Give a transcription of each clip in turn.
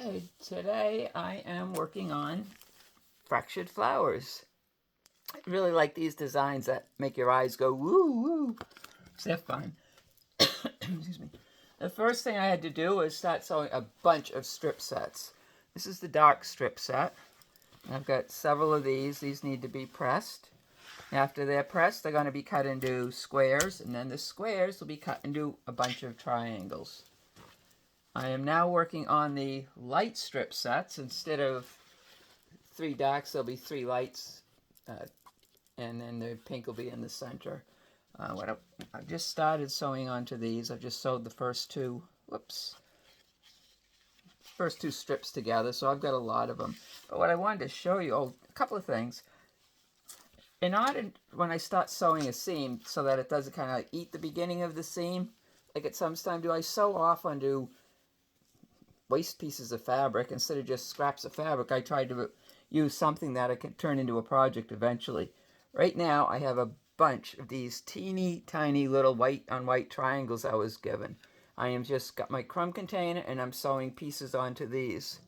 Okay, today I am working on fractured flowers. I really like these designs that make your eyes go woo woo. They're fun. Excuse me. The first thing I had to do was start sewing a bunch of strip sets. This is the dark strip set. I've got several of these. These need to be pressed. After they're pressed, they're going to be cut into squares, and then the squares will be cut into a bunch of triangles. I am now working on the light strip sets. Instead of 3 darks, there'll be 3 lights, and then the pink will be in the center. I've just started sewing onto these. I've just sewed the first two strips together, so I've got a lot of them. But what I wanted to show you, a couple of things. In order, when I start sewing a seam, so that it doesn't kind of like eat the beginning of the seam, like at some time, do I sew off onto waste pieces of fabric instead of just scraps of fabric? I tried to use something that I can turn into a project eventually. Right now, I have a bunch of these teeny tiny little white on white triangles I was given. I am just got my crumb container and I'm sewing pieces onto these.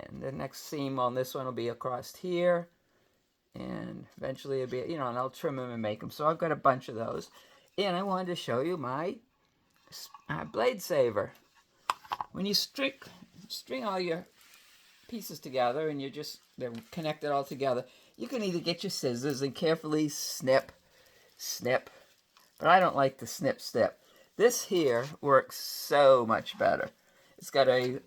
And the next seam on this one will be across here. And eventually it'll be, and I'll trim them and make them. So I've got a bunch of those. And I wanted to show you my blade saver. When you string all your pieces together and they're connected all together, you can either get your scissors and carefully snip, but I don't like the snip. This here works so much better. It's got a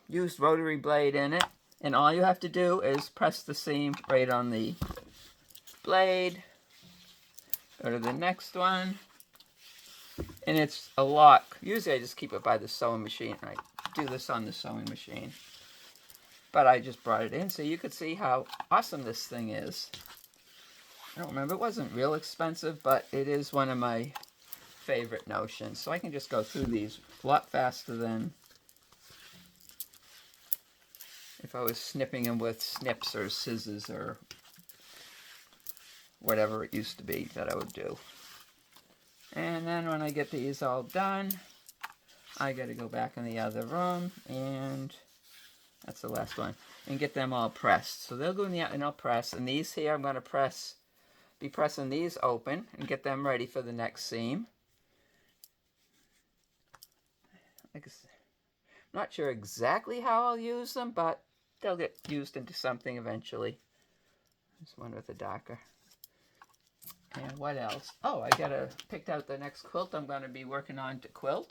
used rotary blade in it, and all you have to do is press the seam right on the blade. Go to the next one, and it's a lock. Usually I just keep it by the sewing machine. I do this on the sewing machine, but I just brought it in so you could see how awesome this thing is. I don't remember, it wasn't real expensive, but it is one of my favorite notions. So I can just go through these a lot faster than if I was snipping them with snips or scissors or whatever it used to be that I would do. And then when I get these all done, I got to go back in the other room, and that's the last one, and get them all pressed. So they'll go in the and I'll press, and these here I'm going to be pressing these open and get them ready for the next seam. I'm not sure exactly how I'll use them, but they'll get used into something eventually. This one with a darker. And what else? Oh, I picked out the next quilt I'm going to be working on to quilt.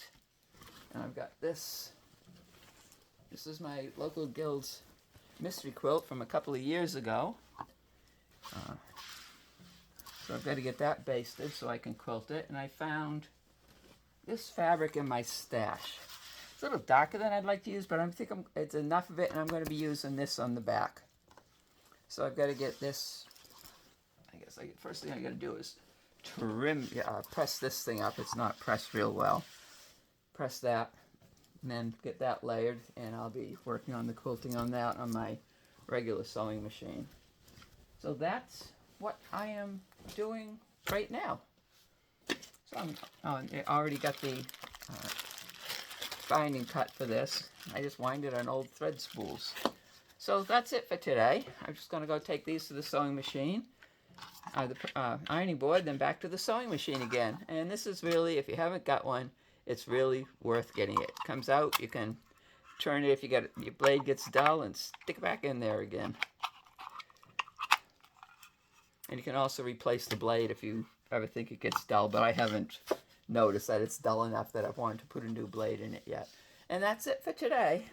And I've got this. This is my local guild's mystery quilt from a couple of years ago. So I've got to get that basted so I can quilt it. And I found this fabric in my stash. It's a little darker than I'd like to use, but I think it's enough of it, and I'm going to be using this on the back. So I've got to get this. I guess first thing I got to do is press this thing up. It's not pressed real well. Press that, and then get that layered, and I'll be working on the quilting on that on my regular sewing machine. So that's what I am doing right now. So I already got the binding cut for this. I just winded on old thread spools. So that's it for today. I'm just going to go take these to the sewing machine, the ironing board, then back to the sewing machine again. And this is really, if you haven't got one, it's really worth getting it. It comes out, you can turn it if your blade gets dull and stick it back in there again. And you can also replace the blade if you ever think it gets dull, but I haven't noticed that it's dull enough that I've wanted to put a new blade in it yet. And that's it for today.